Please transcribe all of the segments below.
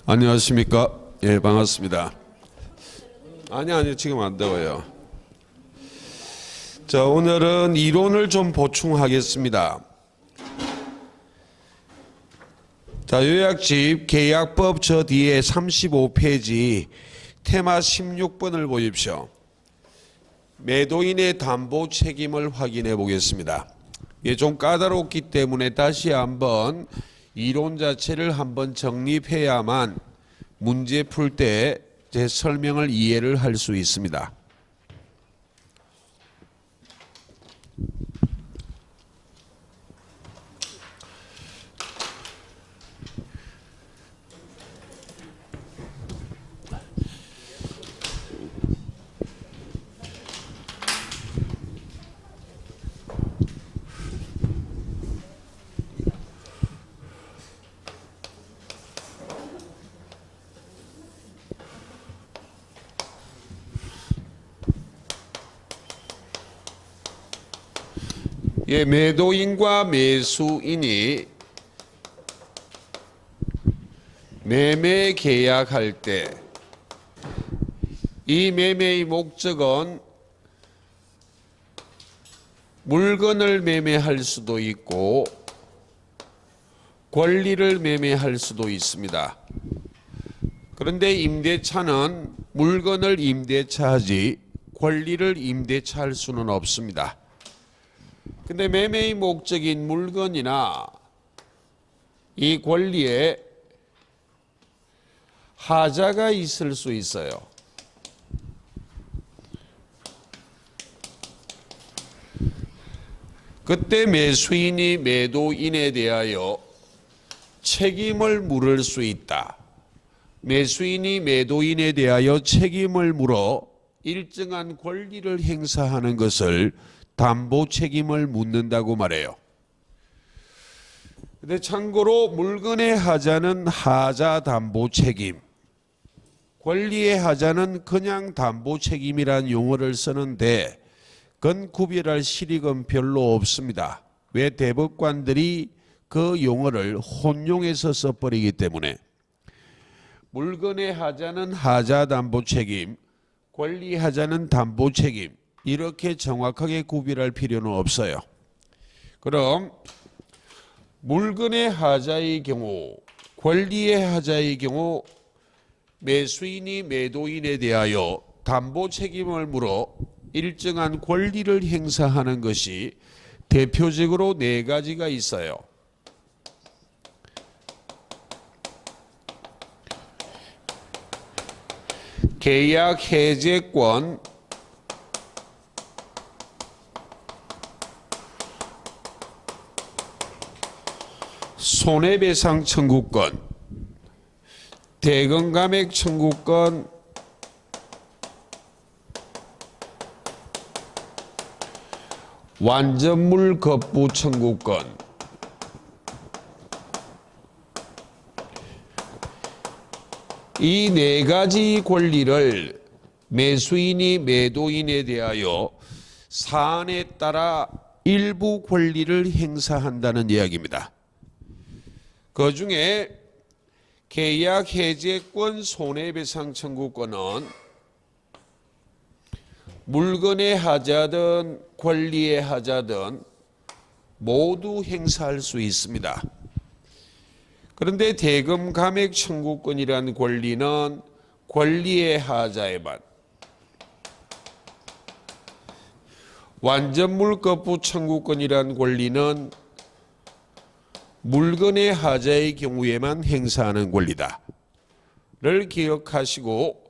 안녕하십니까? 예, 반갑습니다. 아니, 지금 안 되고요. 자, 오늘은 이론을 좀 보충하겠습니다. 자, 요약집 계약법 저 뒤에 35페이지 테마 16번을 보십시오. 매도인의 담보 책임을 확인해 보겠습니다. 이게 좀 까다롭기 때문에 다시 한번 이론 자체를 한번 정립해야만 문제 풀 때 제 설명을 이해를 할 수 있습니다. 예, 매도인과 매수인이 매매 계약할 때 이 매매의 목적은 물건을 매매할 수도 있고 권리를 매매할 수도 있습니다. 그런데 임대차는 물건을 임대차하지 권리를 임대차할 수는 없습니다. 근데 매매의 목적인 물건이나 이 권리에 하자가 있을 수 있어요. 그때 매수인이 매도인에 대하여 책임을 물을 수 있다. 매수인이 매도인에 대하여 책임을 물어 일정한 권리를 행사하는 것을 담보 책임을 묻는다고 말해요. 근데 참고로 물건의 하자는 하자 담보 책임, 권리의 하자는 그냥 담보 책임이란 용어를 쓰는데 그건 구별할 실익은 별로 없습니다. 왜? 대법관들이 그 용어를 혼용해서 써버리기 때문에. 물건의 하자는 하자 담보 책임, 권리 하자는 담보 책임, 이렇게 정확하게 구별할 필요는 없어요. 그럼 물건의 하자의 경우, 권리의 하자의 경우 매수인이 매도인에 대하여 담보 책임을 물어 일정한 권리를 행사하는 것이 대표적으로 네 가지가 있어요. 계약 해제권, 손해배상 청구권, 대금감액 청구권, 완전물 거부 청구권. 이 네 가지 권리를 매수인이 매도인에 대하여 사안에 따라 일부 권리를 행사한다는 이야기입니다. 그 중에 계약 해제권 손해배상 청구권은 물건의 하자든 권리의 하자든 모두 행사할 수 있습니다. 그런데 대금 감액 청구권이라는 권리는 권리의 하자에만, 완전물 거부 청구권이라는 권리는 물건의 하자의 경우에만 행사하는 권리다를 기억하시고,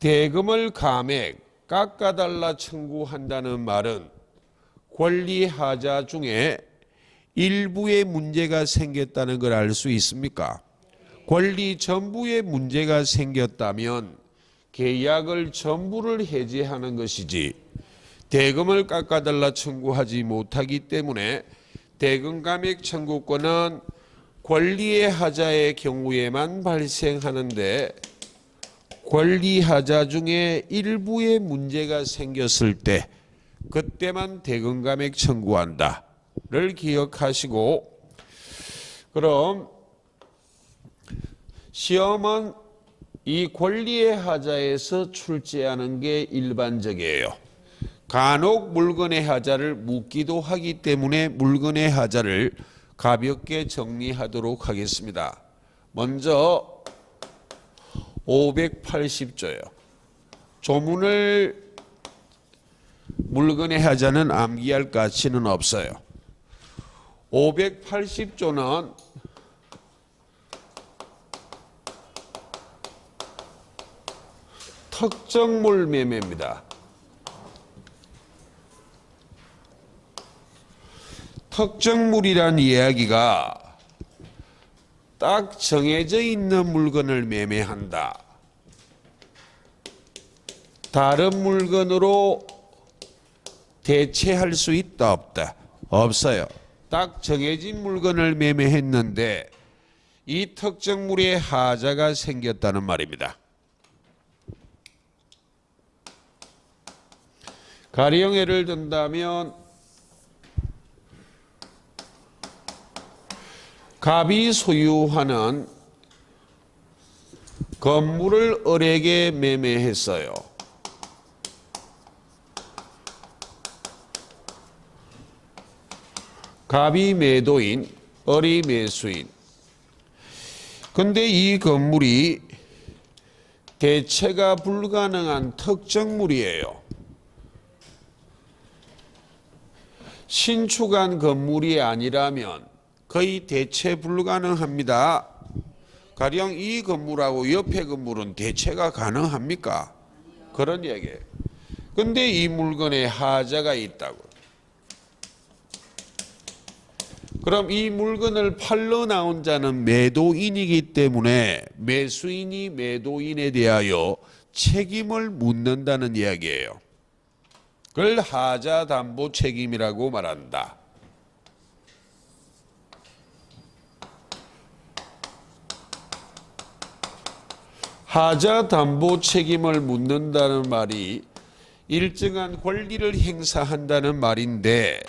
대금을 감액, 깎아달라 청구한다는 말은 권리 하자 중에 일부의 문제가 생겼다는 걸 알 수 있습니까? 권리 전부에 문제가 생겼다면 계약을 전부를 해제하는 것이지 대금을 깎아달라 청구하지 못하기 때문에 대금 감액 청구권은 권리의 하자의 경우에만 발생하는데 권리 하자 중에 일부의 문제가 생겼을 때 그때만 대금 감액 청구한다를 기억하시고, 그럼 시험은 이 권리의 하자에서 출제하는 게 일반적이에요. 간혹 물건의 하자를 묻기도 하기 때문에 물건의 하자를 가볍게 정리하도록 하겠습니다. 먼저 580조예요. 조문을 물건의 하자는 암기할 가치는 없어요. 580조는 특정물 매매입니다. 특정물이란 이야기가 딱 정해져 있는 물건을 매매한다. 다른 물건으로 대체할 수 있다 없다? 없어요. 딱 정해진 물건을 매매했는데 이 특정물의 하자가 생겼다는 말입니다. 가령 예를 든다면 갑이 소유하는 건물을 을에게 매매했어요. 갑이 매도인, 을이 매수인. 근데 이 건물이 대체가 불가능한 특정물이에요. 신축한 건물이 아니라면 거의 대체 불가능합니다. 가령 이 건물하고 옆에 건물은 대체가 가능합니까? 그런 얘기예요. 근데 이 물건에 하자가 있다고. 그럼 이 물건을 팔러 나온 자는 매도인이기 때문에 매수인이 매도인에 대하여 책임을 묻는다는 이야기예요. 그걸 하자 담보 책임이라고 말한다. 하자 담보 책임을 묻는다는 말이 일정한 권리를 행사한다는 말인데,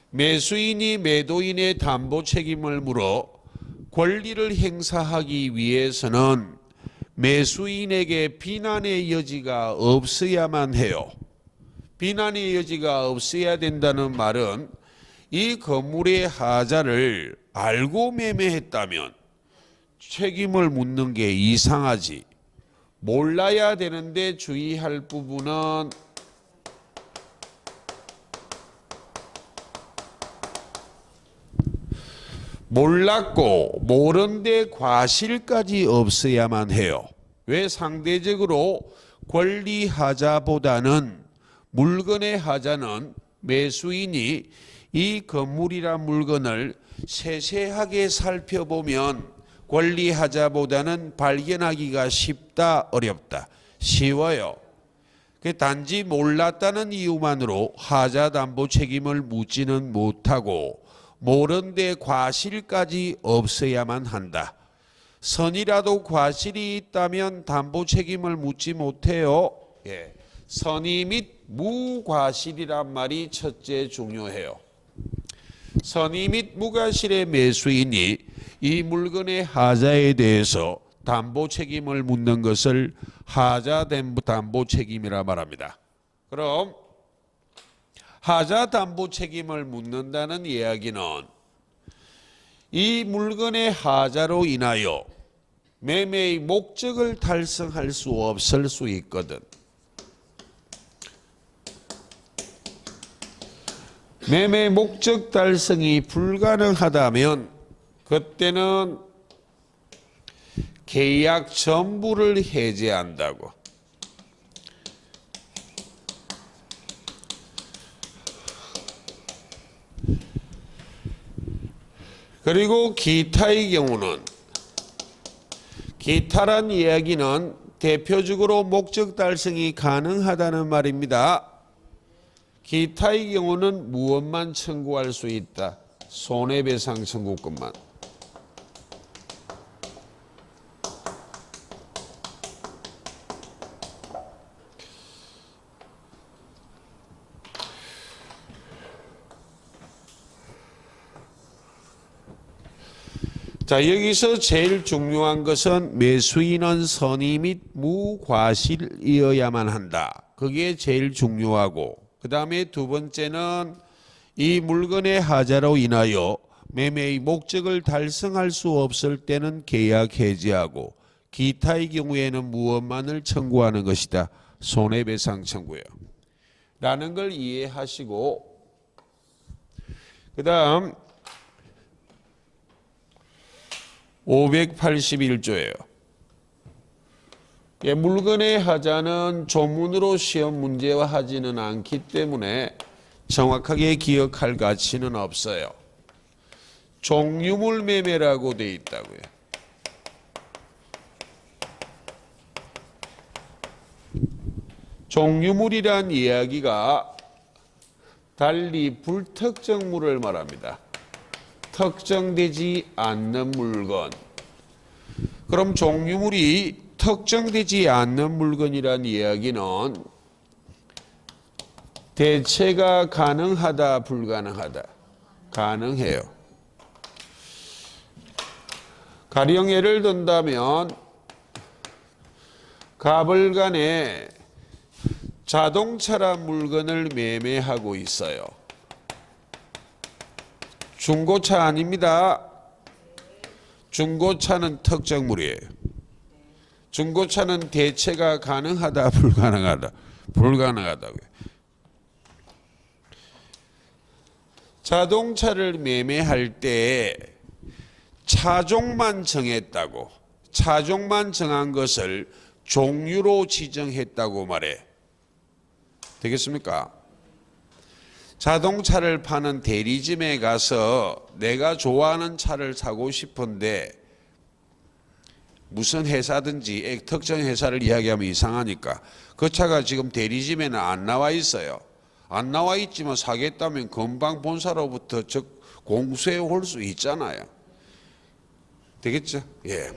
매수인이 매도인의 담보 책임을 물어 권리를 행사하기 위해서는 매수인에게 비난의 여지가 없어야만 해요. 비난의 여지가 없어야 된다는 말은 이 건물의 하자를 알고 매매했다면 책임을 묻는 게 이상하지. 몰라야 되는데 주의할 부분은 몰랐고 모른데 과실까지 없어야만 해요. 왜? 상대적으로 권리 하자보다는 물건의 하자는 매수인이 이 건물이란 물건을 세세하게 살펴보면 권리 하자보다는 발견하기가 쉽다, 어렵다? 쉬워요. 단지 몰랐다는 이유만으로 하자 담보 책임을 묻지는 못하고 모른데 과실까지 없어야만 한다. 선이라도 과실이 있다면 담보 책임을 묻지 못해요. 예. 선의 및 무과실이란 말이 첫째 중요해요. 선의 및 무과실의 매수인이 이 물건의 하자에 대해서 담보 책임을 묻는 것을 하자 담보 책임이라 말합니다. 그럼 하자 담보 책임을 묻는다는 이야기는 이 물건의 하자로 인하여 매매의 목적을 달성할 수 없을 수 있거든. 매매 목적 달성이 불가능하다면 그때는 계약 전부를 해제한다고. 그리고 기타의 경우는, 기타란 이야기는 대표적으로 목적 달성이 가능하다는 말입니다. 기타의 경우는 무엇만 청구할 수 있다? 손해배상 청구권만. 자, 여기서 제일 중요한 것은 매수인은 선의 및 무과실이어야만 한다. 그게 제일 중요하고, 그 다음에 두 번째는 이 물건의 하자로 인하여 매매의 목적을 달성할 수 없을 때는 계약 해지하고, 기타의 경우에는 무엇만을 청구하는 것이다. 손해배상 청구요. 라는 걸 이해하시고, 그 다음 581조예요. 물건의 하자는 조문으로 시험 문제화 하지는 않기 때문에 정확하게 기억할 가치는 없어요. 종유물 매매라고 되어 있다고요. 종유물이란 이야기가 달리 불특정물을 말합니다. 특정되지 않는 물건. 그럼 종유물이 특정되지 않는 물건이란 이야기는 대체가 가능하다, 불가능하다? 가능해요. 가령 예를 든다면 가불간에 자동차란 물건을 매매하고 있어요. 중고차 아닙니다. 중고차는 특정물이에요. 중고차는 대체가 가능하다, 불가능하다? 불가능하다고요. 자동차를 매매할 때 차종만 정했다고, 차종만 정한 것을 종류로 지정했다고 말해. 되겠습니까? 자동차를 파는 대리점에 가서 내가 좋아하는 차를 사고 싶은데 무슨 회사든지 특정 회사를 이야기하면 이상하니까 그 차가 지금 대리점에는 안 나와 있어요. 안 나와 있지만 사겠다면 금방 본사로부터 공수해 올 수 있잖아요. 되겠죠? 예.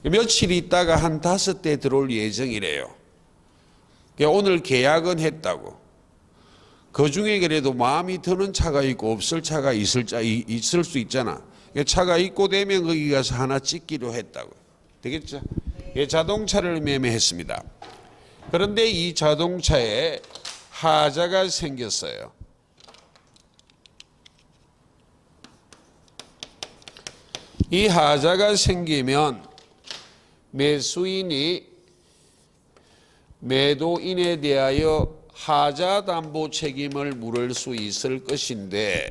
며칠 있다가 한 5대 들어올 예정이래요. 오늘 계약은 했다고. 그 중에 그래도 마음이 드는 차가 있고 없을 차가 있을 수 있잖아. 차가 있고 되면 거기 가서 하나 찍기로 했다고. 되겠죠? 예, 자동차를 매매했습니다. 그런데 이 자동차에 하자가 생겼어요. 이 하자가 생기면 매수인이 매도인에 대하여 하자 담보 책임을 물을 수 있을 것인데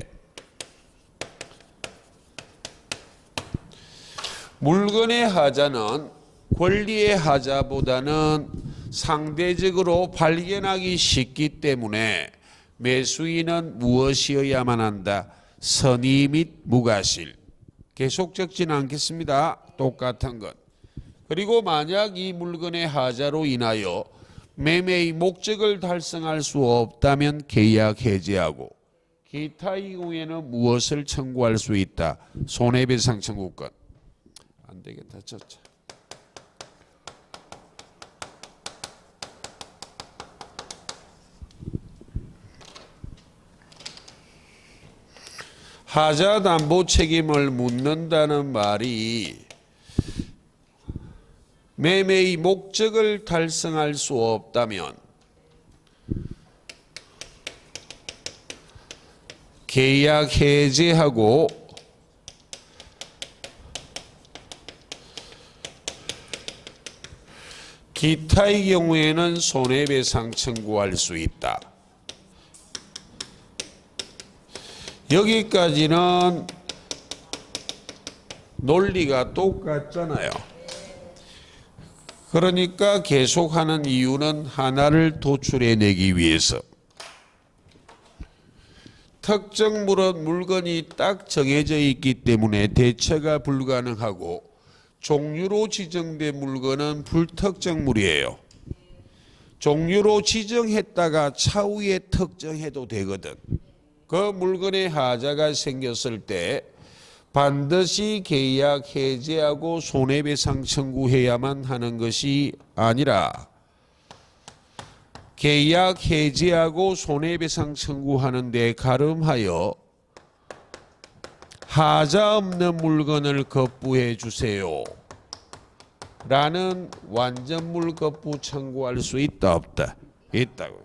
물건의 하자는 권리의 하자보다는 상대적으로 발견하기 쉽기 때문에 매수인은 무엇이어야만 한다? 선의 및 무과실. 계속 적지는 않겠습니다. 똑같은 것. 그리고 만약 이 물건의 하자로 인하여 매매의 목적을 달성할 수 없다면 계약 해지하고 기타의 경우에는 무엇을 청구할 수 있다? 손해배상 청구권. 안 되겠다. 졌자. 하자 담보 책임을 묻는다는 말이 매매의 목적을 달성할 수 없다면 계약 해지하고 기타의 경우에는 손해배상 청구할 수 있다. 여기까지는 논리가 똑같잖아요. 그러니까 계속하는 이유는 하나를 도출해내기 위해서. 특정 물건이 딱 정해져 있기 때문에 대체가 불가능하고 종류로 지정된 물건은 불특정물이에요. 종류로 지정했다가 차후에 특정해도 되거든. 그 물건의 하자가 생겼을 때 반드시 계약 해지하고 손해배상 청구해야만 하는 것이 아니라 계약 해지하고 손해배상 청구하는 데 가름하여 하자 없는 물건을 거부해 주세요 라는 완전물 거부 청구할 수 있다 없다? 있다고요.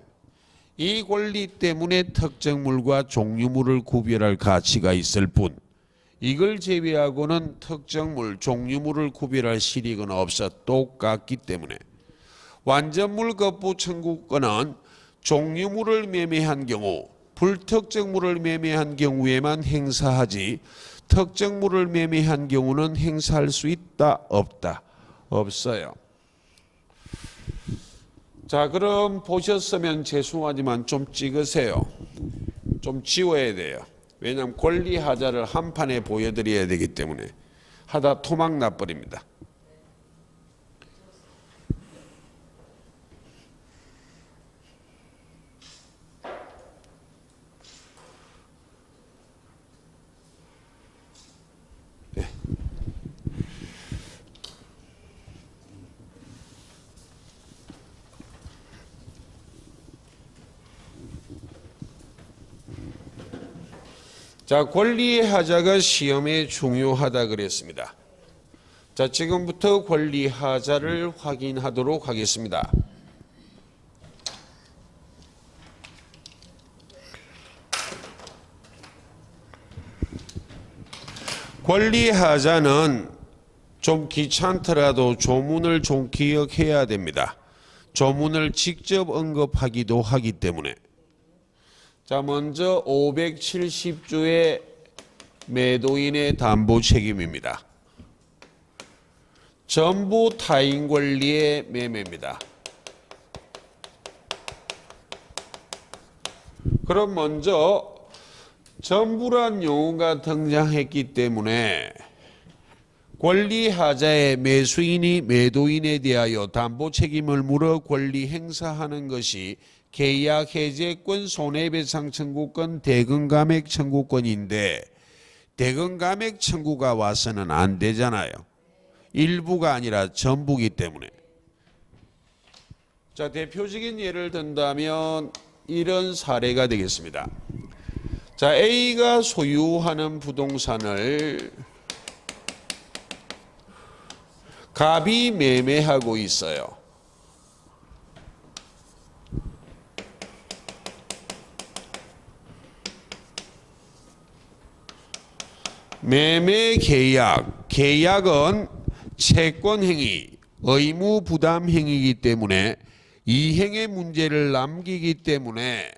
이 권리 때문에 특정물과 종류물을 구별할 가치가 있을 뿐 이걸 제외하고는 특정물, 종류물을 구별할 실익은 없어 똑같기 때문에 완전물 거부 청구권은 종류물을 매매한 경우 불특정물을 매매한 경우에만 행사하지 특정물을 매매한 경우는 행사할 수 있다 없다? 없어요. 자, 그럼 보셨으면 죄송하지만 좀 찍으세요. 좀 지워야 돼요. 왜냐하면 권리하자를 한 판에 보여드려야 되기 때문에 하다 토막 나버립니다. 네. 자, 권리의 하자가 시험에 중요하다 그랬습니다. 자, 지금부터 권리 하자를 확인하도록 하겠습니다. 권리 하자는 좀 귀찮더라도 조문을 좀 기억해야 됩니다. 조문을 직접 언급하기도 하기 때문에. 자, 먼저 570조의 매도인의 담보 책임입니다. 전부 타인 권리의 매매입니다. 그럼 먼저 전부란 용어가 등장했기 때문에 권리하자의 매수인이 매도인에 대하여 담보 책임을 물어 권리 행사하는 것이 계약 해제권, 손해배상 청구권, 대금감액 청구권인데 대금감액 청구가 와서는 안 되잖아요. 일부가 아니라 전부기 때문에. 자, 대표적인 예를 든다면 이런 사례가 되겠습니다. 자, A가 소유하는 부동산을 갑이 매매하고 있어요. 매매 계약, 계약은 채권행위, 의무부담행위이기 때문에 이행의 문제를 남기기 때문에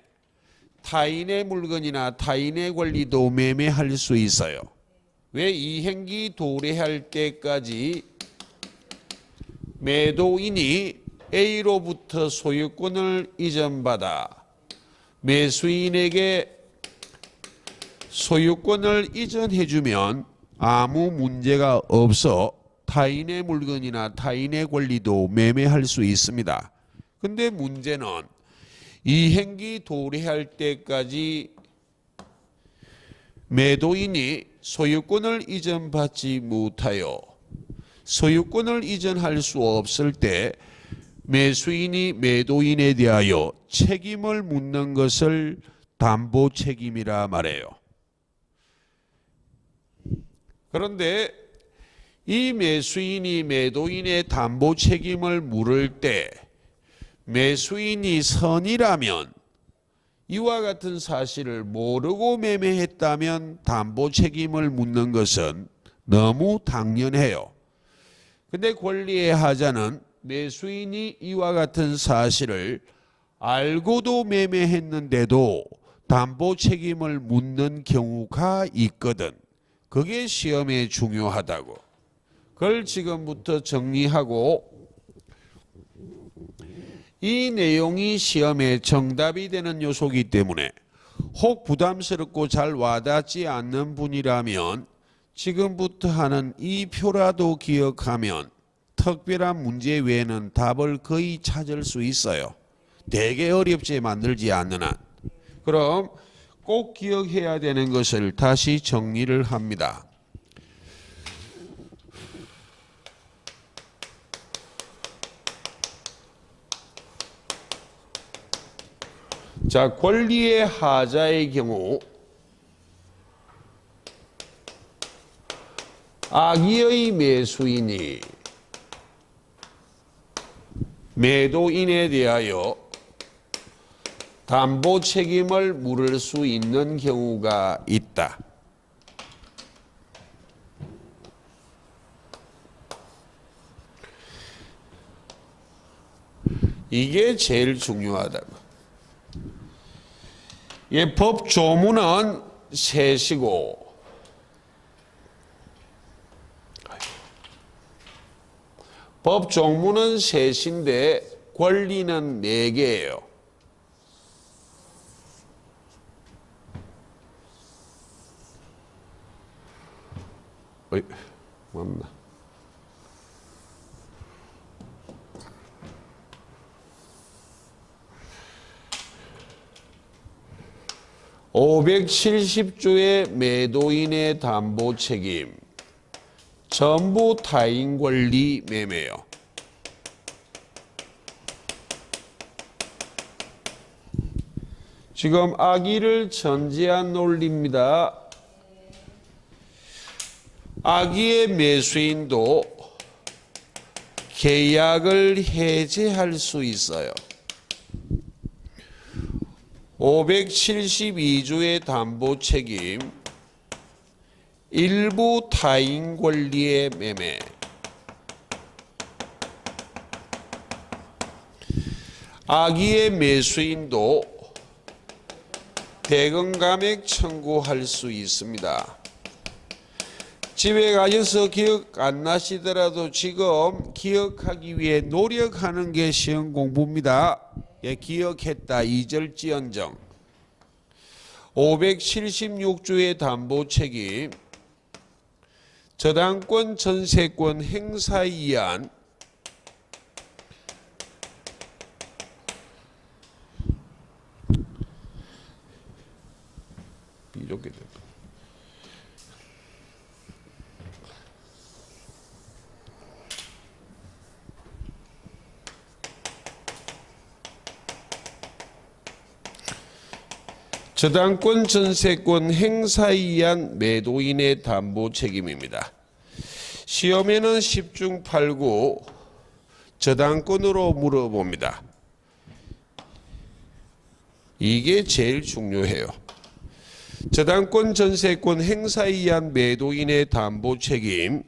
타인의 물건이나 타인의 권리도 매매할 수 있어요. 왜? 이행기 도래할 때까지 매도인이 A로부터 소유권을 이전받아 매수인에게 소유권을 이전해주면 아무 문제가 없어 타인의 물건이나 타인의 권리도 매매할 수 있습니다. 근데 문제는 이행기 도래할 때까지 매도인이 소유권을 이전받지 못하여 소유권을 이전할 수 없을 때 매수인이 매도인에 대하여 책임을 묻는 것을 담보 책임이라 말해요. 그런데 이 매수인이 매도인의 담보 책임을 물을 때 매수인이 선이라면 이와 같은 사실을 모르고 매매했다면 담보 책임을 묻는 것은 너무 당연해요. 근데 권리의 하자는 매수인이 이와 같은 사실을 알고도 매매했는데도 담보 책임을 묻는 경우가 있거든. 그게 시험에 중요하다고. 그걸 지금부터 정리하고 이 내용이 시험에 정답이 되는 요소이기 때문에 혹 부담스럽고 잘 와닿지 않는 분이라면 지금부터 하는 이 표라도 기억하면 특별한 문제 외에는 답을 거의 찾을 수 있어요. 되게 어렵게 만들지 않는 한. 그럼 꼭 기억해야 되는 것을 다시 정리를 합니다. 자, 권리의 하자의 경우 악의의 매수인이 매도인에 대하여 담보 책임을 물을 수 있는 경우가 있다. 이게 제일 중요하다. 예, 법 조문은 셋이고 법 종문은 셋인데 권리는 4개예요. 맞나? (570조의) 매도인의 담보 책임 전부 타인 권리 매매요. 지금 악의를 전제한 논리입니다. 악의의 매수인도 계약을 해제할 수 있어요. 572조의 담보 책임 일부 타인 권리의 매매. 악의의 매수인도 대금 감액 청구할 수 있습니다. 집에 가셔서 기억 안 나시더라도 지금 기억하기 위해 노력하는 게 시험 공부입니다. 예, 기억했다 잊을지언정. 576조의 담보 책임 저당권 전세권 행사에 의한 이렇게 됩니다. 저당권 전세권 행사에 의한 매도인의 담보 책임입니다. 시험에는 10중 8구 저당권으로 물어봅니다. 이게 제일 중요해요. 저당권 전세권 행사에 의한 매도인의 담보 책임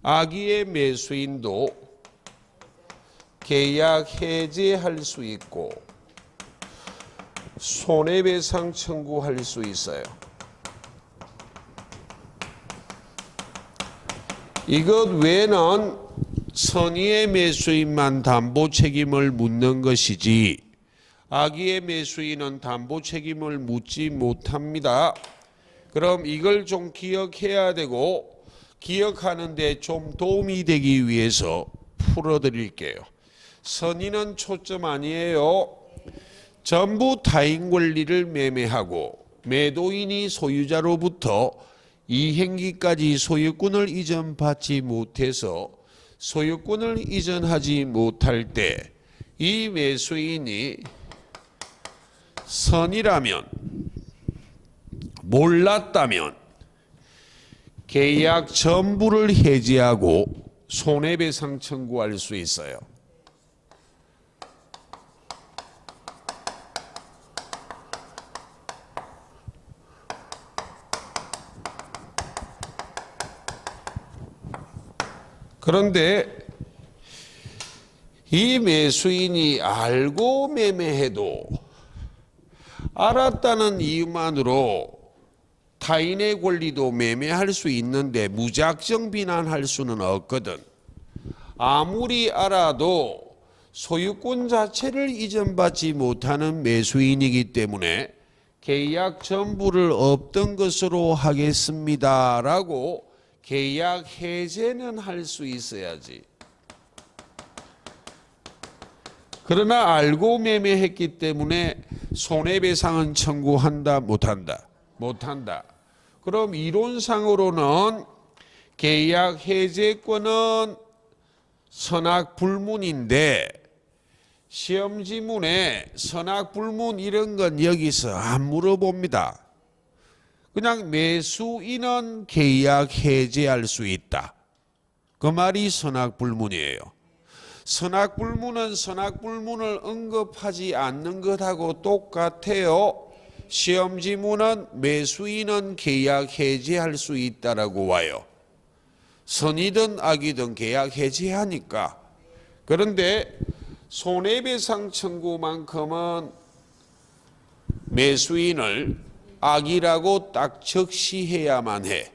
악의의 매수인도 계약 해제할 수 있고 손해배상 청구할 수 있어요. 이것 외에는 선의의 매수인만 담보 책임을 묻는 것이지 악의의 매수인은 담보 책임을 묻지 못합니다. 그럼 이걸 좀 기억해야 되고 기억하는 데 좀 도움이 되기 위해서 풀어드릴게요. 선의는 초점 아니에요. 전부 타인 권리를 매매하고 매도인이 소유자로부터 이행기까지 소유권을 이전받지 못해서 소유권을 이전하지 못할 때 이 매수인이 선이라면 몰랐다면 계약 전부를 해지하고 손해배상 청구할 수 있어요. 그런데 이 매수인이 알고 매매해도 알았다는 이유만으로 타인의 권리도 매매할 수 있는데 무작정 비난할 수는 없거든. 아무리 알아도 소유권 자체를 이전받지 못하는 매수인이기 때문에 계약 전부를 없던 것으로 하겠습니다라고 계약 해제는 할 수 있어야지. 그러나 알고 매매했기 때문에 손해배상은 청구한다 못한다? 못한다. 그럼 이론상으로는 계약 해제권은 선악불문인데 시험지문에 선악불문 이런 건 여기서 안 물어봅니다. 그냥 매수인은 계약 해지할 수 있다. 그 말이 선악불문이에요. 선악불문은 선악불문을 언급하지 않는 것하고 똑같아요. 시험 지문은 매수인은 계약 해지할 수 있다라고 와요. 선이든 악이든 계약 해지하니까. 그런데 손해배상 청구만큼은 매수인을 악이라고 딱 적시해야만 해.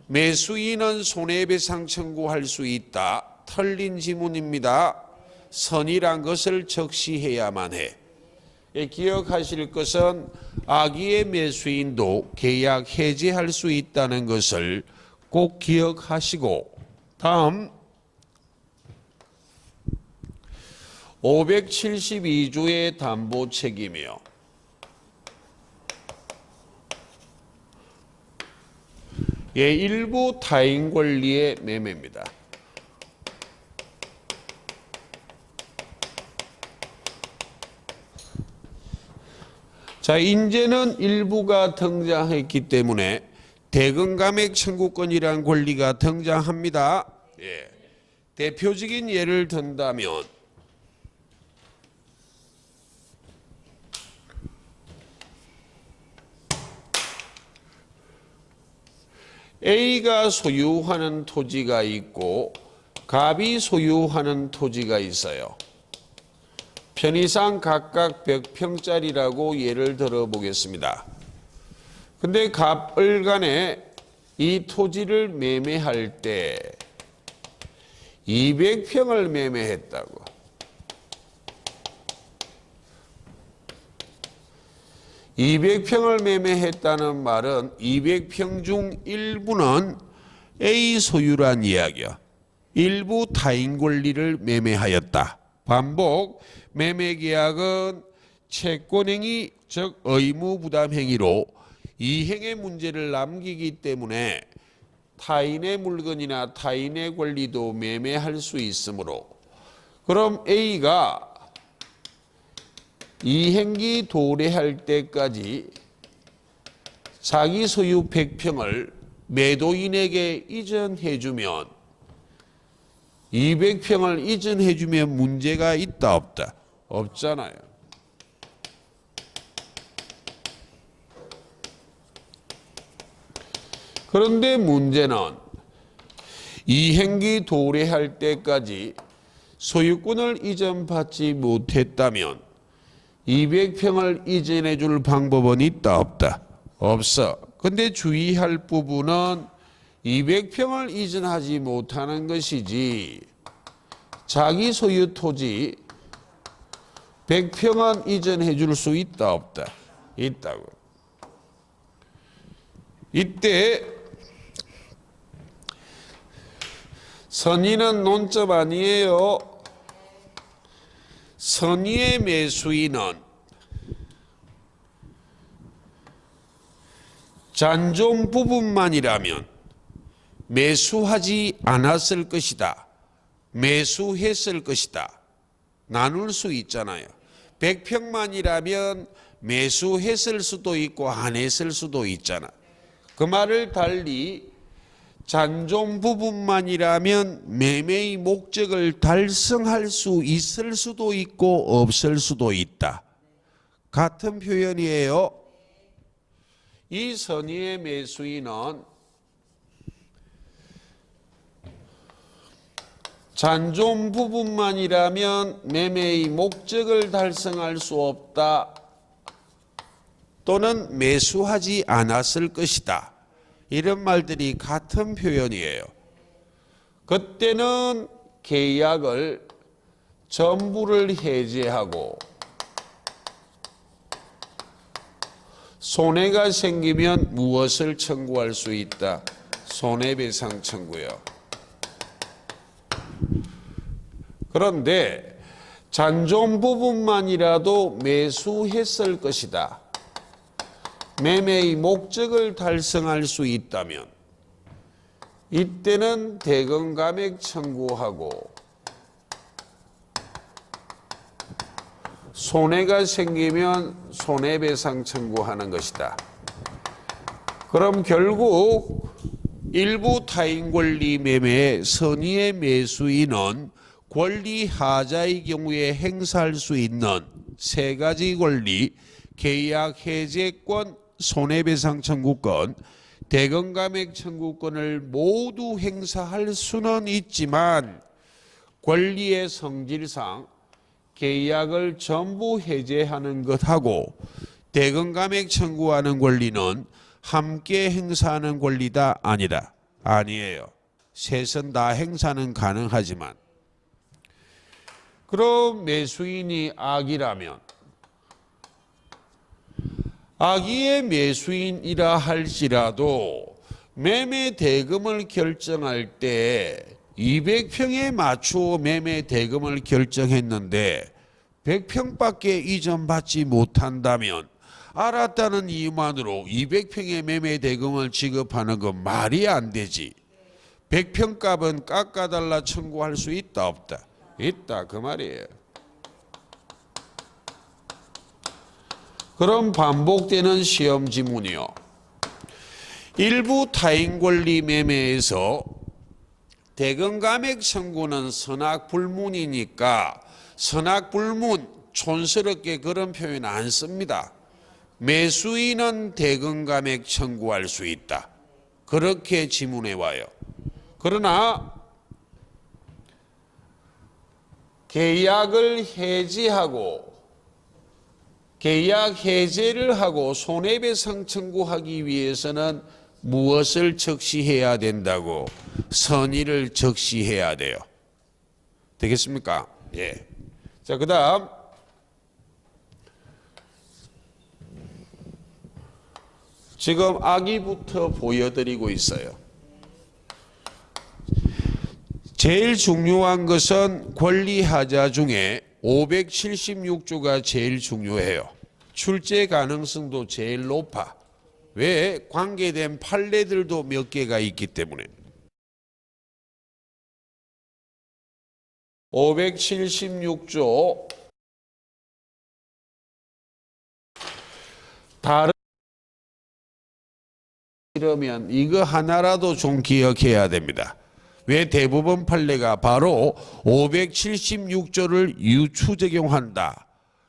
매수인은 손해배상 청구할 수 있다. 틀린 지문입니다. 선이란 것을 적시해야만 해. 기억하실 것은 악의의 매수인도 계약 해지할 수 있다는 것을 꼭 기억하시고, 다음 572조의 담보 책임이요. 일부 타인 권리의 매매입니다. 자, 이제는 일부가 등장했기 때문에 대금감액 청구권이라는 권리가 등장합니다. 대표적인 예를 든다면 A가 소유하는 토지가 있고 갑이 소유하는 토지가 있어요. 편의상 각각 100평짜리라고 예를 들어 보겠습니다. 근데 갑을 간에 이 토지를 매매할 때 200평을 매매했다고. (200평을) 매매했다는 말은 200평 중 일부는 A 소유란 이야기야. 일부 타인 권리를 매매하였다. 반복. 매매계약은 채권행위 즉 의무부담행위로 이행의 문제를 남기기 때문에 타인의 물건이나 타인의 권리도 매매할 수 있으므로, 그럼 A가 이행기 도래할 때까지 자기 소유 100평을 매도인에게 이전해주면 200평을 이전해주면 문제가 있다 없다? 없잖아요. 그런데 문제는 이행기 도래할 때까지 소유권을 이전받지 못했다면 200평을 이전해 줄 방법은 있다 없다? 없어. 근데 주의할 부분은 200평을 이전하지 못하는 것이지 자기 소유 토지 100평은 이전해 줄 수 있다 없다? 있다고. 이때 선의는 논점 아니에요. 선의의 매수인은 잔존 부분만이라면 매수하지 않았을 것이다. 매수했을 것이다. 나눌 수 있잖아요. 100평만이라면 매수했을 수도 있고 안 했을 수도 있잖아. 그 말을 달리 잔존 부분만이라면 매매의 목적을 달성할 수 있을 수도 있고 없을 수도 있다. 같은 표현이에요. 이 선의의 매수인은 잔존 부분만이라면 매매의 목적을 달성할 수 없다. 또는 매수하지 않았을 것이다. 이런 말들이 같은 표현이에요. 그때는 계약을 전부를 해지하고 손해가 생기면 무엇을 청구할 수 있다? 손해배상 청구요. 그런데 잔존 부분만이라도 매수했을 것이다. 매매의 목적을 달성할 수 있다면 이때는 대금감액 청구하고 손해가 생기면 손해배상 청구하는 것이다. 그럼 결국 일부 타인 권리 매매 선의의 매수인은 권리 하자의 경우에 행사할 수 있는 세 가지 권리, 계약 해제권, 손해배상 청구권, 대금감액 청구권을 모두 행사할 수는 있지만 권리의 성질상 계약을 전부 해제하는 것하고 대금감액 청구하는 권리는 함께 행사하는 권리다 아니다. 아니에요. 셋은 다 행사는 가능하지만 그럼 매수인이 악이라면 악의의 매수인이라 할지라도 매매 대금을 결정할 때 200평에 맞추어 매매 대금을 결정했는데 100평밖에 이전받지 못한다면 알았다는 이유만으로 200평의 매매 대금을 지급하는 건 말이 안 되지. 100평 값은 깎아달라 청구할 수 있다 없다? 있다 그 말이에요. 그럼 반복되는 시험 지문이요. 일부 타인 권리 매매에서 대금감액 청구는 선악불문이니까 선악불문 촌스럽게 그런 표현 안 씁니다. 매수인은 대금감액 청구할 수 있다. 그렇게 지문해 와요. 그러나 계약을 해지하고 계약 해제를 하고 손해배상 청구하기 위해서는 무엇을 적시해야 된다고? 선의를 적시해야 돼요. 되겠습니까? 예. 자, 그다음 지금 악의부터 보여드리고 있어요. 제일 중요한 것은 권리하자 중에 576조가 제일 중요해요. 출제 가능성도 제일 높아. 왜? 관계된 판례들도 몇 개가 있기 때문에. 576조 다른 이러면 이거 하나라도 좀 기억해야 됩니다. 왜 대부분 판례가 바로 576조를 유추 적용한다.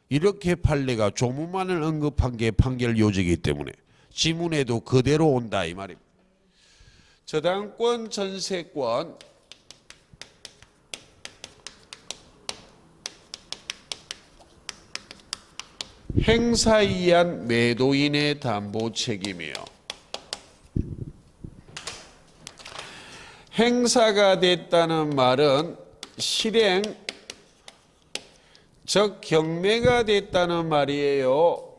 이렇게 판례가 조문만을 언급한 게 판결 요지이기 때문에 지문에도 그대로 온다 이 말입니다. 저당권, 전세권, 행사에 의한 매도인의 담보 책임이요. 행사가 됐다는 말은 실행, 즉 경매가 됐다는 말이에요.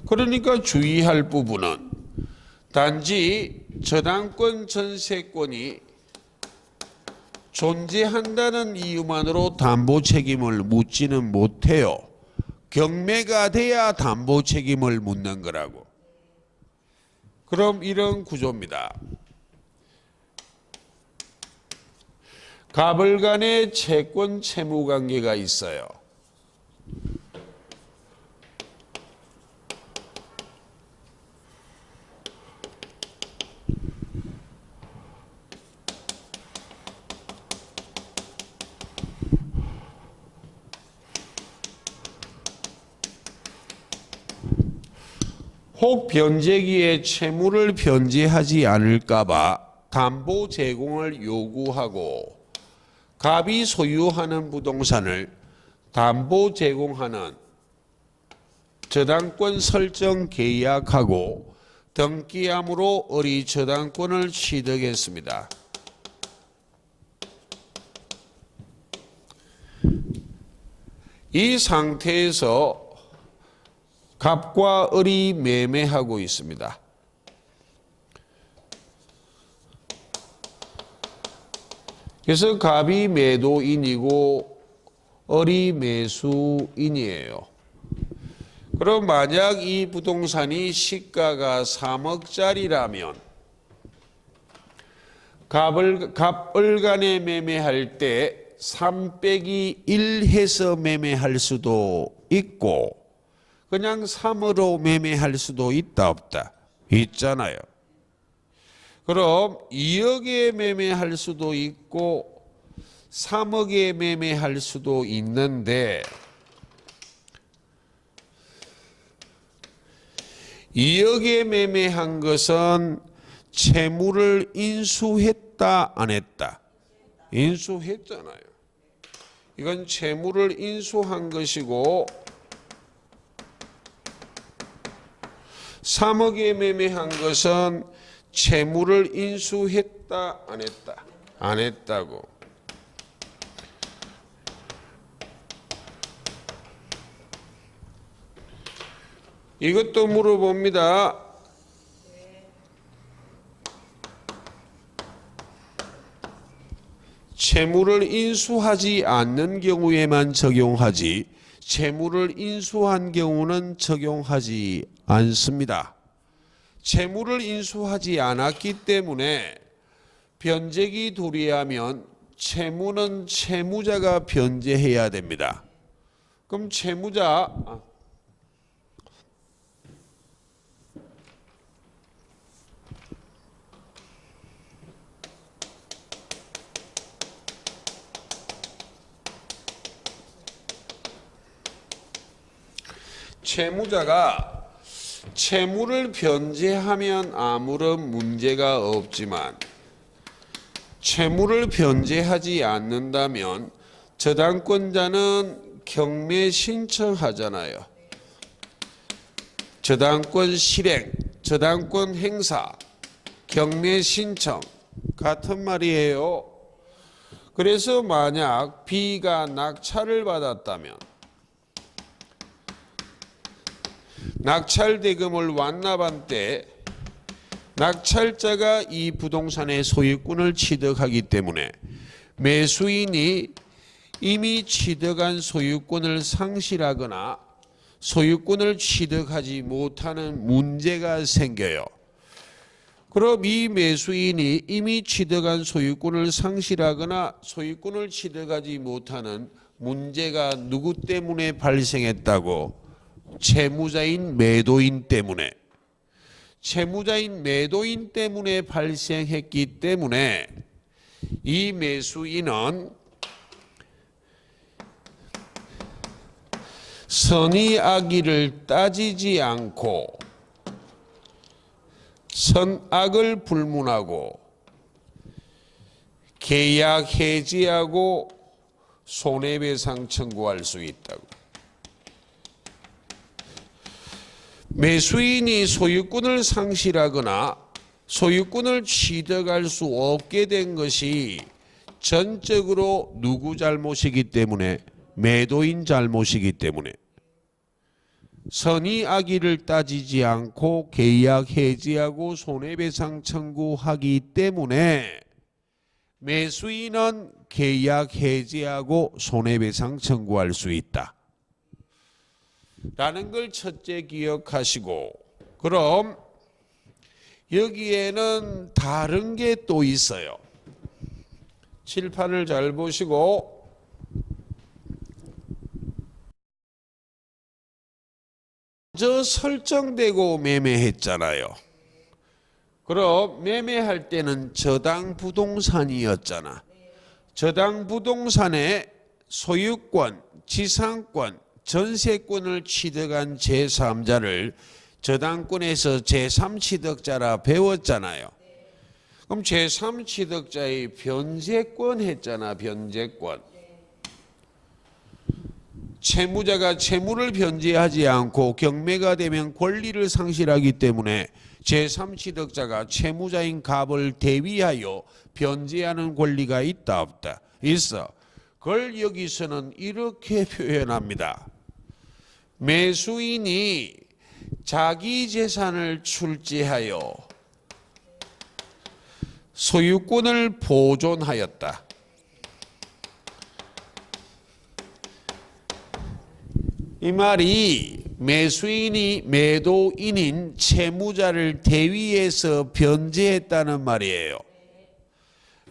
그러니까 주의할 부분은 단지 저당권, 전세권이 존재한다는 이유만으로 담보 책임을 묻지는 못해요. 경매가 돼야 담보 책임을 묻는 거라고. 그럼 이런 구조입니다. 갑을 간의 채권 채무 관계가 있어요. 혹 변제기에 채무를 변제하지 않을까봐 담보 제공을 요구하고 갑이 소유하는 부동산을 담보 제공하는 저당권 설정 계약하고 등기함으로 을이 저당권을 취득했습니다. 이 상태에서 갑과 을이 매매하고 있습니다. 그래서 갑이 매도인이고 을이 매수인이에요. 그럼 만약 이 부동산이 시가가 3억짜리라면 갑을 간에 매매할 때 3 빼기 1 해서 매매할 수도 있고 그냥 3억으로 매매할 수도 있다 없다? 있잖아요. 그럼 2억에 매매할 수도 있고 3억에 매매할 수도 있는데 2억에 매매한 것은 채무를 인수했다 안 했다? 인수했잖아요. 이건 채무를 인수한 것이고 3억에 매매한 것은 채무를 인수했다 안 했다? 안 했다고. 이것도 물어봅니다. 채무를 인수하지 않는 경우에만 적용하지 채무를 인수한 경우는 적용하지 않습니다. 채무를 인수하지 않았기 때문에 변제기 도리하면 채무는 채무자가 변제해야 됩니다. 그럼 채무자가 채무를 변제하면 아무런 문제가 없지만 채무를 변제하지 않는다면 저당권자는 경매 신청하잖아요. 저당권 실행, 저당권 행사, 경매 신청 같은 말이에요. 그래서 만약 B가 낙찰을 받았다면 낙찰 대금을 완납한 때 낙찰자가 이 부동산의 소유권을 취득하기 때문에 매수인이 이미 취득한 소유권을 상실하거나 소유권을 취득하지 못하는 문제가 생겨요. 그럼 이 매수인이 이미 취득한 소유권을 상실하거나 소유권을 취득하지 못하는 문제가 누구 때문에 발생했다고? 채무자인 매도인 때문에. 채무자인 매도인 때문에 발생했기 때문에 이 매수인은 선의 악의를 따지지 않고 선악을 불문하고 계약 해지하고 손해배상 청구할 수 있다고. 매수인이 소유권을 상실하거나 소유권을 취득할 수 없게 된 것이 전적으로 누구 잘못이기 때문에? 매도인 잘못이기 때문에. 선의 악의를 따지지 않고 계약 해지하고 손해배상 청구하기 때문에 매수인은 계약 해지하고 손해배상 청구할 수 있다 라는 걸 첫째 기억하시고, 그럼 여기에는 다른 게 또 있어요. 칠판을 잘 보시고 저 설정되고 매매했잖아요. 그럼 매매할 때는 저당 부동산이었잖아. 저당 부동산의 소유권, 지상권, 전세권을 취득한 제3자를 저당권에서 제3취득자라 배웠잖아요. 그럼 제3취득자의 변제권 했잖아. 변제권. 채무자가 채무를 변제하지 않고 경매가 되면 권리를 상실하기 때문에 제3취득자가 채무자인 갑을 대위하여 변제하는 권리가 있다 없다? 있어. 그걸 여기서는 이렇게 표현합니다. 매수인이 자기 재산을 출제하여 소유권을 보존하였다. 이 말이 매수인이 매도인인 채무자를 대위해서 변제했다는 말이에요.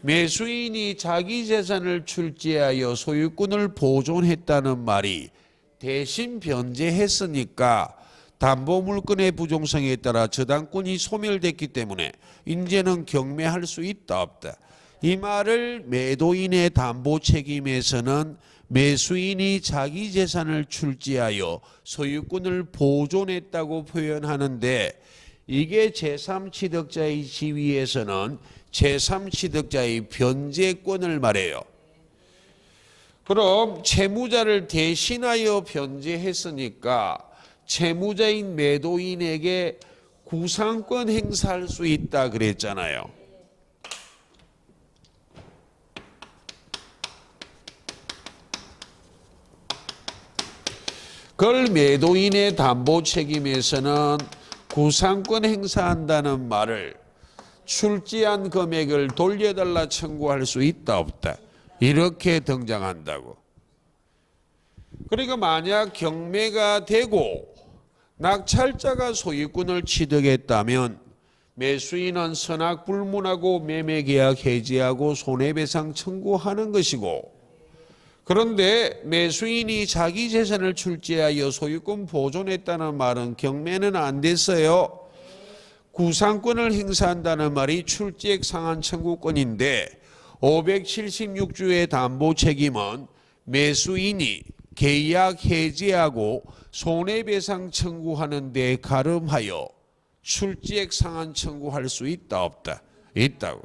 매수인이 자기 재산을 출제하여 소유권을 보존했다는 말이 대신 변제했으니까 담보물건의 부종성에 따라 저당권이 소멸됐기 때문에 이제는 경매할 수 있다 없다. 이 말을 매도인의 담보 책임에서는 매수인이 자기 재산을 출지하여 소유권을 보존했다고 표현하는데, 이게 제3취득자의 지위에서는 제3취득자의 변제권을 말해요. 그럼 채무자를 대신하여 변제했으니까 채무자인 매도인에게 구상권 행사할 수 있다 그랬잖아요. 그걸 매도인의 담보 책임에서는 구상권 행사한다는 말을 출지한 금액을 돌려달라 청구할 수 있다 없다, 이렇게 등장한다고. 그러니까 만약 경매가 되고 낙찰자가 소유권을 취득했다면 매수인은 선악불문하고 매매계약 해지하고 손해배상 청구하는 것이고, 그런데 매수인이 자기 재산을 출지하여 소유권 보존했다는 말은 경매는 안 됐어요. 구상권을 행사한다는 말이 출지액 상한 청구권인데, 576조의 담보 책임은 매수인이 계약 해지하고 손해배상 청구하는 데 가름하여 출지액 상한 청구할 수 있다 없다? 있다고.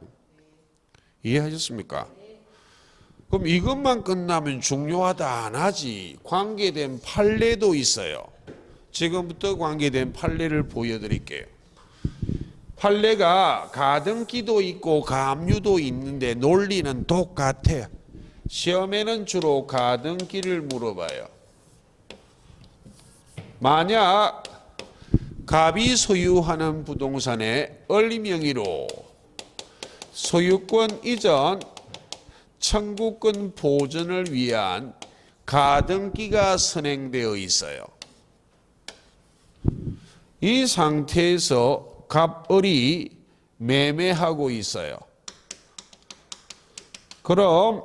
이해하셨습니까? 그럼 이것만 끝나면 중요하다 안 하지. 관계된 판례도 있어요. 지금부터 관계된 판례를 보여드릴게요. 판례가 가등기도 있고 가압류도 있는데 논리는 똑같아요. 시험에는 주로 가등기를 물어봐요. 만약 갑이 소유하는 부동산의 을명의로 소유권 이전 청구권 보전을 위한 가등기가 선행되어 있어요. 이 상태에서 갑을이 매매하고 있어요. 그럼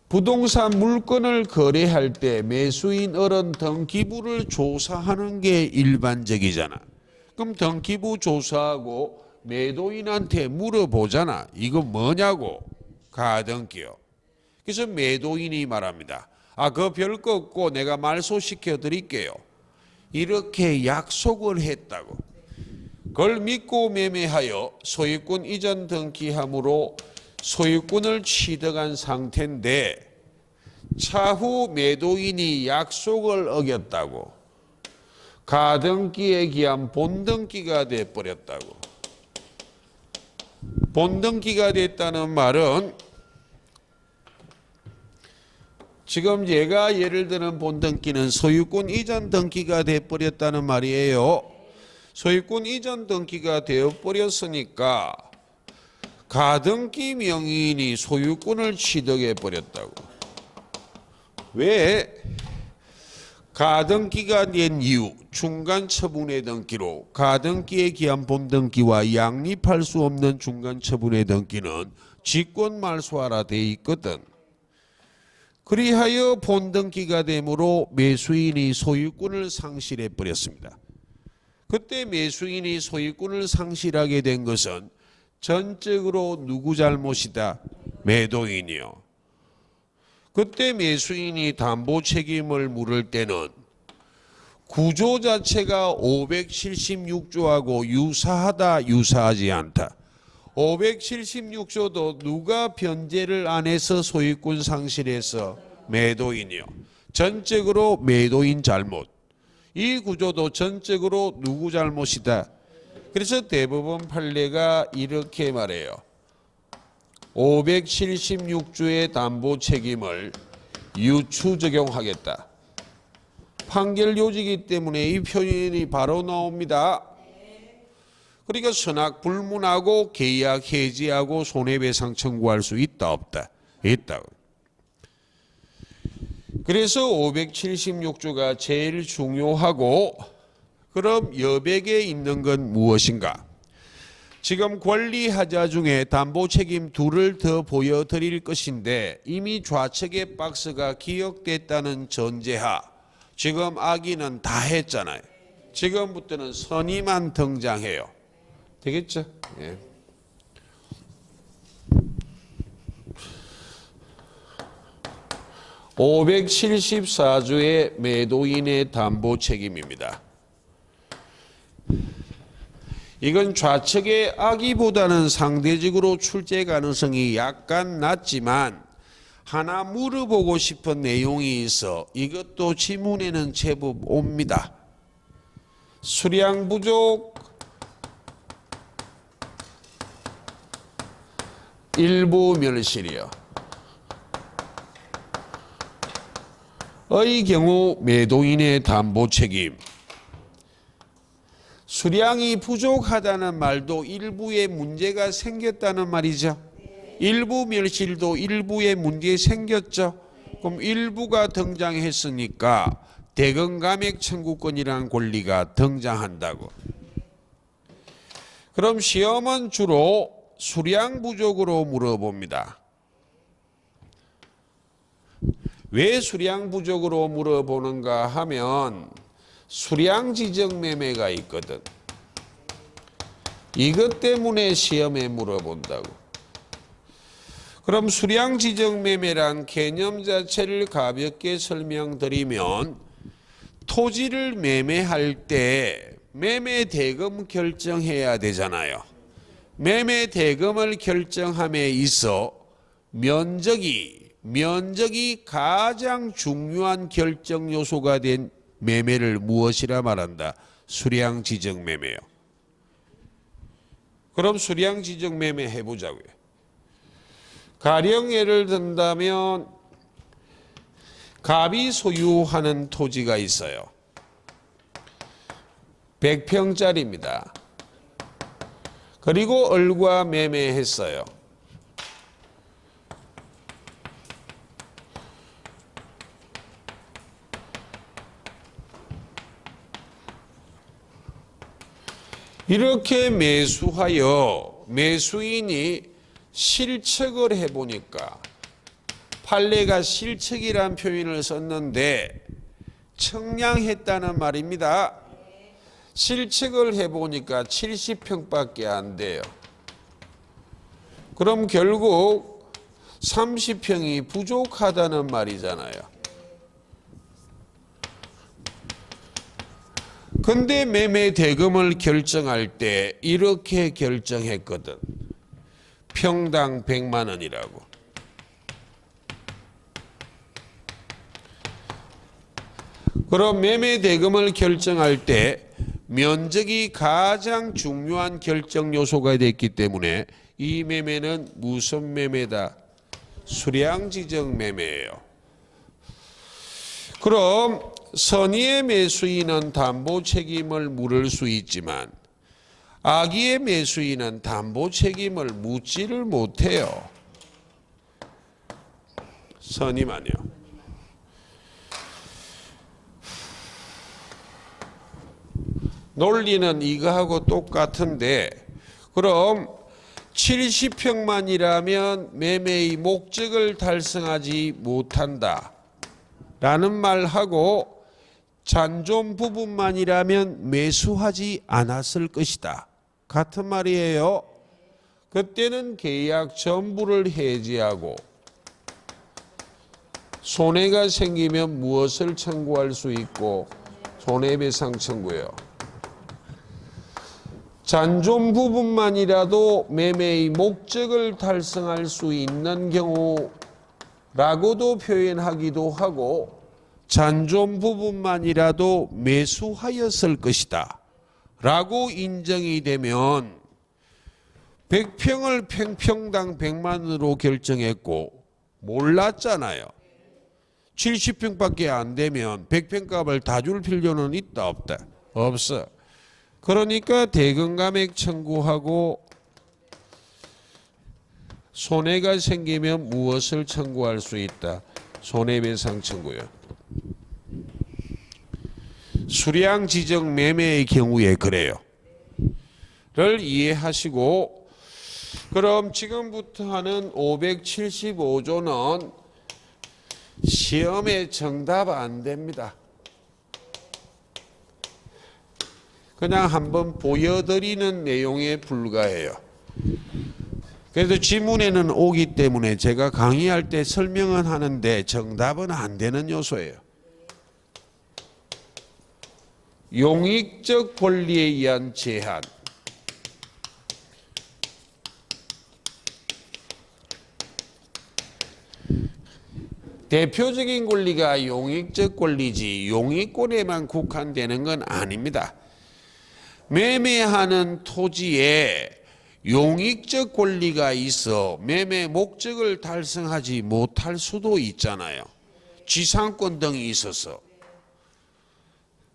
부동산 물건을 거래할 때 매수인 을은 등기부를 조사하는 게 일반적이잖아. 그럼 등기부 조사하고 매도인한테 물어보잖아. 이거 뭐냐고. 가등기요. 그래서 매도인이 말합니다. 그 별거 없고 내가 말소시켜 드릴게요. 이렇게 약속을 했다고. 그걸 믿고 매매하여 소유권 이전 등기함으로 소유권을 취득한 상태인데, 차후 매도인이 약속을 어겼다고 가등기에 기한 본등기가 돼버렸다고. 본등기가 됐다는 말은 지금 얘가 예를 드는 본등기는 소유권 이전 등기가 돼버렸다는 말이에요. 소유권 이전 등기가 되어버렸으니까 가등기 명의인이 소유권을 취득해버렸다고. 왜? 가등기가 된 이후 중간처분의 등기로 가등기에 기한 본등기와 양립할 수 없는 중간처분의 등기는 직권말소하라 돼 있거든. 그리하여 본등기가 되므로 매수인이 소유권을 상실해버렸습니다. 그때 매수인이 소유권을 상실하게 된 것은 전적으로 누구 잘못이다? 매도인이요. 그때 매수인이 담보 책임을 물을 때는 구조 자체가 576조하고 유사하다, 유사하지 않다. 576조도 누가 변제를 안 해서 소유권 상실해서 매도인이요. 전적으로 매도인 잘못. 이 구조도 전적으로 누구 잘못이다. 그래서 대법원 판례가 이렇게 말해요. 576조의 담보 책임을 유추 적용하겠다. 판결 요지이기 때문에 이 표현이 바로 나옵니다. 그러니까 선악불문하고 계약 해지하고 손해배상 청구할 수 있다 없다? 있다고. 그래서 576조가 제일 중요하고, 그럼 여백에 있는 건 무엇인가? 지금 권리하자 중에 담보 책임 둘을 더 보여드릴 것인데 이미 좌측에 박스가 기억됐다는 전제하 지금 악의는 다 했잖아요. 지금부터는 선의만 등장해요. 되겠죠? 예. (574조의) 매도인의 담보 책임입니다. 이건 좌측의 악의보다는 상대적으로 출제 가능성이 약간 낮지만 하나 물어보고 싶은 내용이 있어 이것도 지문에는 제법 옵니다. 수량 부족, 일부 멸실이요. 의 경우 매도인의 담보 책임. 수량이 부족하다는 말도 일부에 문제가 생겼다는 말이죠. 일부 멸실도 일부에 문제 생겼죠. 그럼 일부가 등장했으니까 대금 감액 청구권이라는 권리가 등장한다고. 그럼 시험은 주로 수량 부족으로 물어봅니다. 왜 수량 부족으로 물어보는가 하면 수량 지정 매매가 있거든. 이것 때문에 시험에 물어본다고. 그럼 수량 지정 매매란 개념 자체를 가볍게 설명드리면 토지를 매매할 때 매매 대금 결정해야 되잖아요. 매매 대금을 결정함에 있어 면적이 가장 중요한 결정 요소가 된 매매를 무엇이라 말한다? 수량 지정 매매요. 그럼 수량 지정 매매 해보자고요. 가령 예를 든다면 갑이 소유하는 토지가 있어요. 100평짜리입니다. 그리고 을과 매매했어요. 이렇게 매수하여 매수인이 실측을 해보니까 판례가 실측이란 표현을 썼는데 청량했다는 말입니다. 실측을 해보니까 70평밖에 안 돼요. 그럼 결국 30평이 부족하다는 말이잖아요. 근데 매매 대금을 결정할 때 이렇게 결정했거든. 평당 100만 원이라고. 그럼 매매 대금을 결정할 때 면적이 가장 중요한 결정 요소가 됐기 때문에 이 매매는 무슨 매매다? 수량 지정 매매예요. 그럼 선의의 매수인은 담보 책임을 물을 수 있지만 악의의 매수인은 담보 책임을 묻지를 못해요. 선의만요. 논리는 이거하고 똑같은데 그럼 70평만이라면 매매의 목적을 달성하지 못한다 라는 말하고 잔존 부분만이라면 매수하지 않았을 것이다. 같은 말이에요. 그때는 계약 전부를 해지하고 손해가 생기면 무엇을 청구할 수 있고 손해배상 청구요. 잔존 부분만이라도 매매의 목적을 달성할 수 있는 경우라고도 표현하기도 하고 잔존 부분만이라도 매수하였을 것이다 라고 인정이 되면 100평을 평평당 100만 원으로 결정했고 몰랐잖아요. 70평밖에 안 되면 100평 값을 다 줄 필요는 있다 없다? 없어. 그러니까 대금 감액 청구하고 손해가 생기면 무엇을 청구할 수 있다? 손해배상 청구요. 수량 지정 매매의 경우에 그래요. 이해하시고, 그럼 지금부터 하는 575조는 시험에 정답 안 됩니다. 그냥 한번 보여드리는 내용에 불과해요. 그래도 지문에는 오기 때문에 제가 강의할 때 설명은 하는데 정답은 안 되는 요소예요. 용익적 권리에 의한 제한. 대표적인 권리가 용익적 권리지 용익권에만 국한되는 건 아닙니다. 매매하는 토지에 용익적 권리가 있어 매매 목적을 달성하지 못할 수도 있잖아요. 지상권 등이 있어서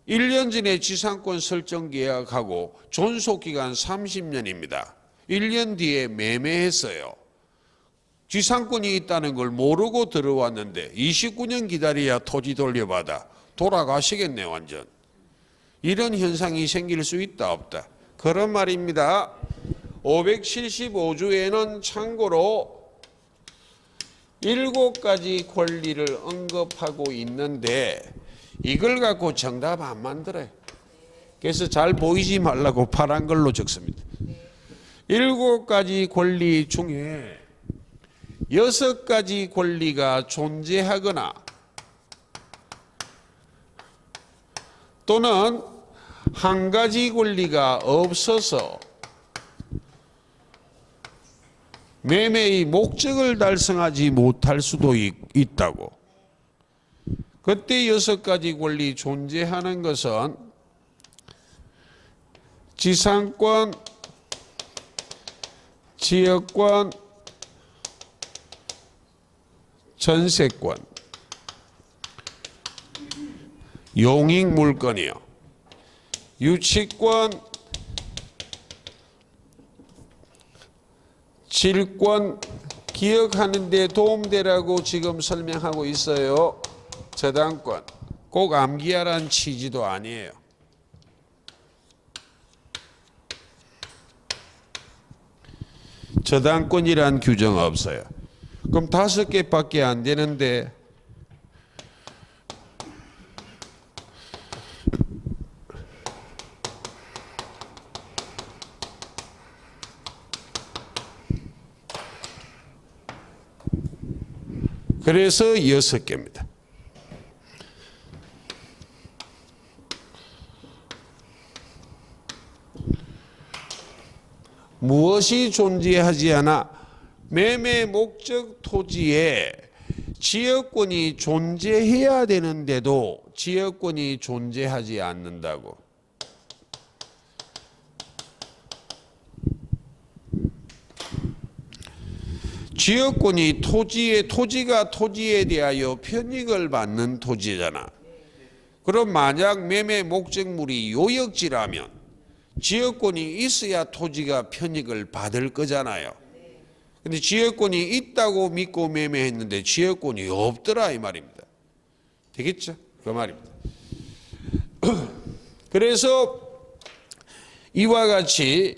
1년 전에 지상권 설정 계약하고 존속기간 30년입니다. 1년 뒤에 매매했어요. 지상권이 있다는 걸 모르고 들어왔는데 29년 기다려야 토지 돌려받아. 돌아가시겠네 완전. 이런 현상이 생길 수 있다 없다. 그런 말입니다. 575조에는 참고로 7가지 권리를 언급하고 있는데 이걸 갖고 정답 안 만들어요. 그래서 잘 보이지 말라고 파란 걸로 적습니다. 7가지 권리 중에 6가지 권리가 존재하거나 또는 한 가지 권리가 없어서 매매의 목적을 달성하지 못할 수도 있다고. 그때 6가지 권리 존재하는 것은 지상권, 지역권, 전세권, 용익물권이요. 유치권, 질권, 기억하는 데 도움되라고 지금 설명하고 있어요. 저당권, 꼭 암기하라는 취지도 아니에요. 저당권이란 규정 없어요. 그럼 5개밖에 안 되는데 그래서 6개입니다. 무엇이 존재하지 않아? 매매 목적 토지에 지역권이 존재해야 되는데도 지역권이 존재하지 않는다고. 지역권이 토지가 토지에 대하여 편익을 받는 토지잖아. 그럼 만약 매매 목적물이 요역지라면 지역권이 있어야 토지가 편익을 받을 거잖아요. 근데 지역권이 있다고 믿고 매매했는데 지역권이 없더라 이 말입니다. 되겠죠? 그 말입니다. 그래서 이와 같이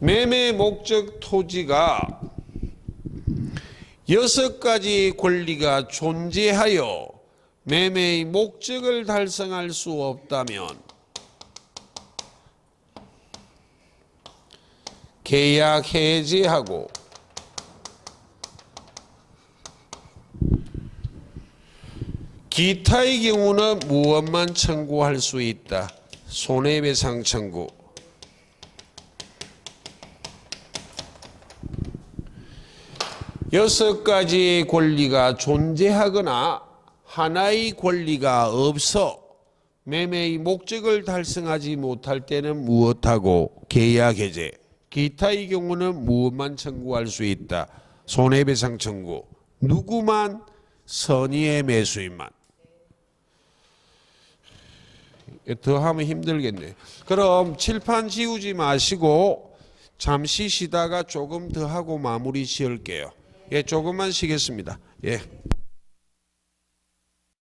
매매 목적 토지가 6가지 권리가 존재하여 매매의 목적을 달성할 수 없다면 계약 해지하고 기타의 경우는 무엇만 청구할 수 있다? 손해배상 청구. 여섯 가지 권리가 존재하거나 하나의 권리가 없어 매매의 목적을 달성하지 못할 때는 무엇하고 계약 해제. 기타의 경우는 무엇만 청구할 수 있다? 손해배상 청구. 누구만? 선의의 매수인만. 더 하면 힘들겠네. 그럼 칠판 지우지 마시고 잠시 쉬다가 조금 더 하고 마무리 지을게요. 예, 조금만 쉬겠습니다. 예.